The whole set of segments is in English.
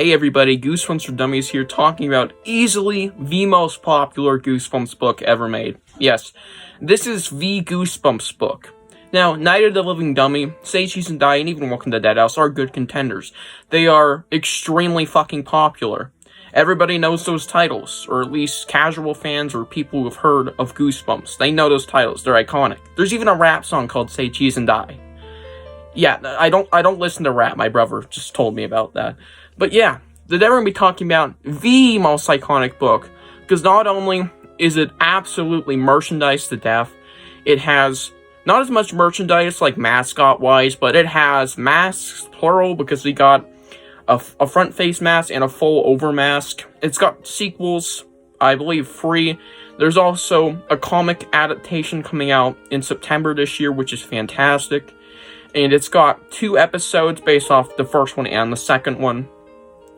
Hey everybody, Goosebumps for Dummies here, talking about easily the most popular Goosebumps book ever made. Yes, this is the Goosebumps book. Now, Night of the Living Dummy, Say Cheese and Die, and even Welcome to the Dead House are good contenders. They are extremely fucking popular. Everybody knows those titles, or at least casual fans or people who have heard of Goosebumps. They know those titles, they're iconic. There's even a rap song called Say Cheese and Die. Yeah, I don't listen to rap, my brother just told me about that. But yeah, today we're going to be talking about the most iconic book, because not only is it absolutely merchandised to death, it has not as much merchandise like mascot-wise, but it has masks, plural, because we got a front face mask and a full over mask. It's got sequels, I believe, free. There's also a comic adaptation coming out in September this year, which is fantastic. And it's got 2 episodes based off the first one and the second one.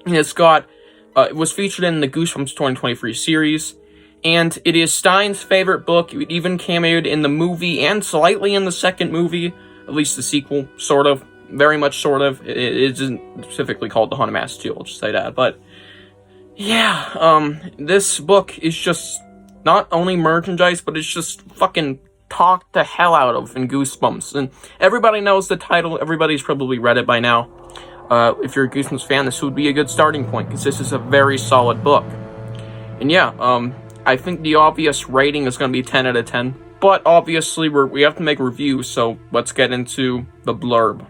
And it's got, it was featured in the Goosebumps 2023 series. And it is Stine's favorite book. It even cameoed in the movie and slightly in the second movie. At least the sequel, sort of. Very much sort of. It isn't specifically called The Haunted Mask 2, I'll just say that. But, yeah, this book is just not only merchandise, but it's just fucking talked the hell out of in Goosebumps. And everybody knows the title. Everybody's probably read it by now. If you're a Goosebumps fan, this would be a good starting point, because this is a very solid book. And yeah, I think the obvious rating is going to be 10 out of 10. But obviously, we have to make reviews, so let's get into the blurb.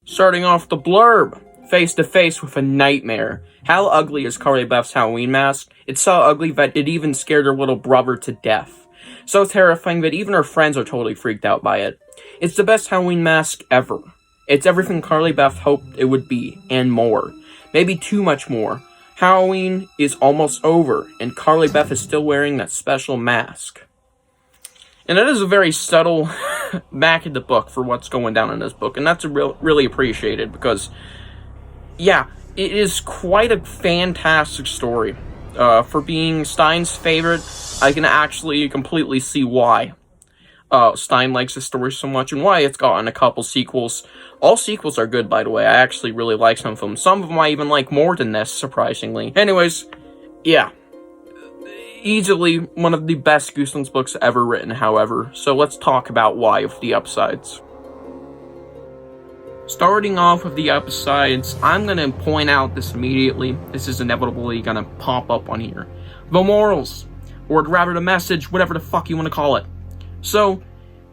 Starting off the blurb. Face to face with a nightmare. How ugly is Carly Beth's Halloween mask? It's so ugly that it even scared her little brother to death. So terrifying that even her friends are totally freaked out by it. It's the best Halloween mask ever. It's everything Carly Beth hoped it would be, and more. Maybe too much more. Halloween is almost over, and Carly Beth is still wearing that special mask. And that is a very subtle back in the book for what's going down in this book, and that's really appreciated, because, yeah, it is quite a fantastic story. For being Stine's favorite, I can actually completely see why Stine likes this story so much, and why it's gotten a couple sequels. All sequels are good, by the way. I actually really like some of them. Some of them I even like more than this, surprisingly. Anyways, yeah. Easily one of the best Goosebumps books ever written, however. So let's talk about why of the upsides. Starting off with the upsides, I'm going to point out this immediately. This is inevitably going to pop up on here. The morals, or rather the message, whatever the fuck you want to call it. So,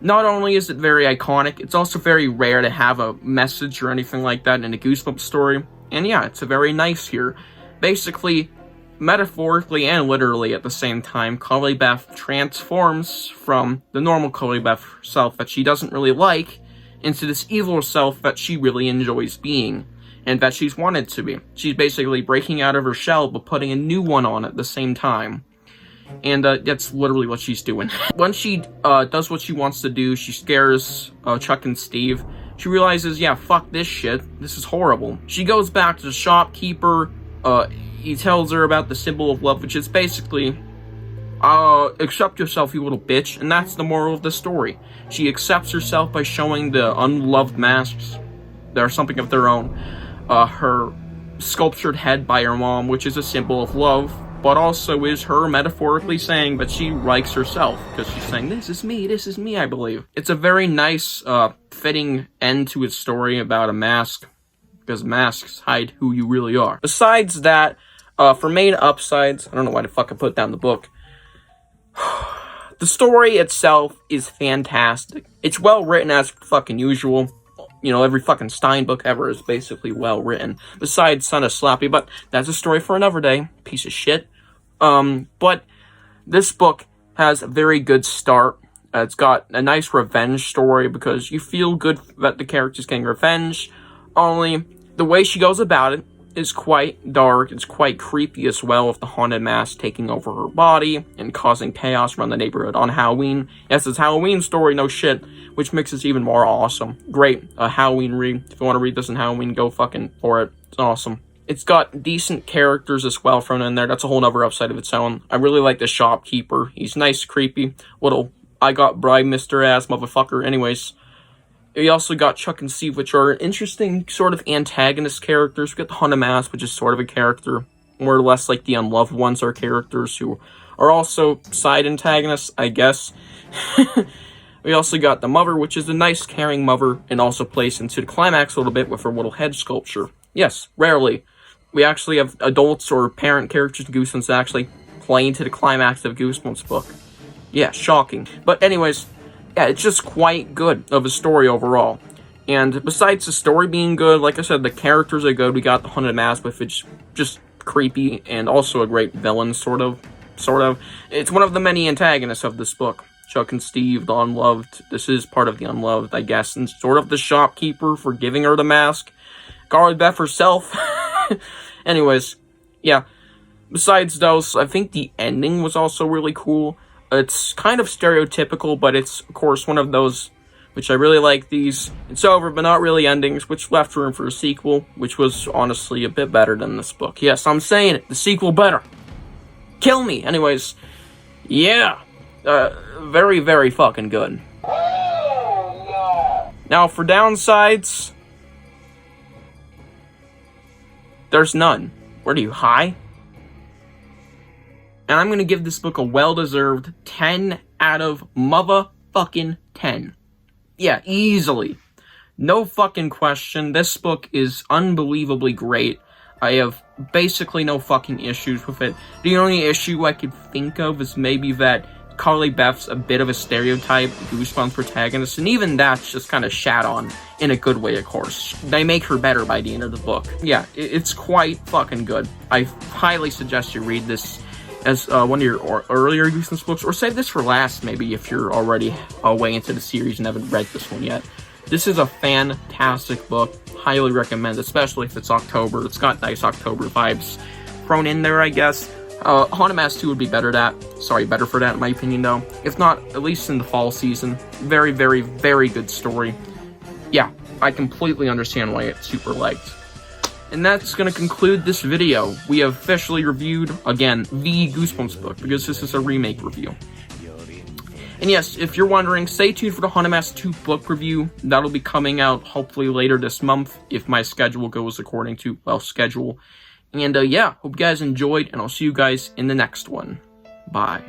not only is it very iconic, it's also very rare to have a message or anything like that in a Goosebumps story. And yeah, it's a very nice here. Basically, metaphorically and literally at the same time, Carly Beth transforms from the normal Carly Beth self that she doesn't really like into this evil self that she really enjoys being, and that she's wanted to be. She's basically breaking out of her shell, but putting a new one on at the same time. And that's literally what she's doing. Once she does what she wants to do, she scares Chuck and Steve. She realizes, yeah, fuck this shit. This is horrible. She goes back to the shopkeeper. He tells her about the symbol of love, which is basically, accept yourself, you little bitch. And that's the moral of the story. She accepts herself by showing the unloved masks that are something of their own. Her sculptured head by her mom, which is a symbol of love, but also is her metaphorically saying that she likes herself, because she's saying, this is me, I believe. It's a very nice, fitting end to its story about a mask, because masks hide who you really are. Besides that, for main upsides, I don't know why the fuck I put down the book. The story itself is fantastic. It's well written as fucking usual. You know, every fucking Stine book ever is basically well written. Besides Son of Slappy, but that's a story for another day. Piece of shit. But this book has a very good start. It's got a nice revenge story, because you feel good that the character's getting revenge. Only, the way she goes about it is quite dark. It's quite creepy as well, with the haunted mask taking over her body and causing chaos around the neighborhood on Halloween. Yes, it's a Halloween story, no shit, which makes it even more awesome. Great, a Halloween read. If you want to read this in Halloween, go fucking for it. It's awesome. It's got decent characters as well thrown in there. That's a whole other upside of its own. I really like the shopkeeper. He's nice, creepy, little I got bribed Mr. Ass motherfucker. Anyways, We also got Chuck and Steve, which are interesting sort of antagonist characters. We got the Haunted Mask, which is sort of a character, more or less like the Unloved Ones are characters who are also side antagonists, I guess. We also got the Mother, which is a nice, caring mother, and also plays into the climax a little bit with her little head sculpture. Yes, rarely. We actually have adults or parent characters in Goosebumps that actually play into the climax of Goosebumps book. Yeah, shocking. But anyways, yeah, it's just quite good of a story overall. And besides the story being good, like I said, the characters are good. We got the Haunted Mask, which is just creepy and also a great villain, sort of. It's one of the many antagonists of this book. Chuck and Steve, the Unloved. This is part of the Unloved, I guess, and sort of the shopkeeper for giving her the mask. Garlic Beth herself. Anyways, yeah. Besides those, I think the ending was also really cool. It's kind of stereotypical, but it's, of course, one of those, which I really like these. It's over, but not really endings, which left room for a sequel, which was honestly a bit better than this book. Yes, I'm saying it. The sequel better. Kill me. Anyways, yeah. Very, very fucking good. Now, for downsides, there's none. What are you, high? And I'm gonna give this book a well-deserved 10 out of motherfucking 10. Yeah, easily. No fucking question. This book is unbelievably great. I have basically no fucking issues with it. The only issue I could think of is maybe that Carly Beth's a bit of a stereotype Goosebumps protagonist, and even that's just kind of shat on, in a good way, of course. They make her better by the end of the book. Yeah, it's quite fucking good. I highly suggest you read this as one of your earlier Goosebumps books, or save this for last, maybe, if you're already way into the series and haven't read this one yet. This is a fantastic book. Highly recommend, especially if it's October. It's got nice October vibes thrown in there, I guess. Haunted Mask 2 would be better for that, in my opinion, though. If not, at least in the fall season. Very, very, very good story. Yeah, I completely understand why it's super liked. And that's going to conclude this video. We have officially reviewed, again, the Goosebumps book, because this is a remake review. And yes, if you're wondering, stay tuned for the Haunted Mask 2 book review. That'll be coming out hopefully later this month, if my schedule goes according to, well, schedule. And yeah, hope you guys enjoyed, and I'll see you guys in the next one. Bye.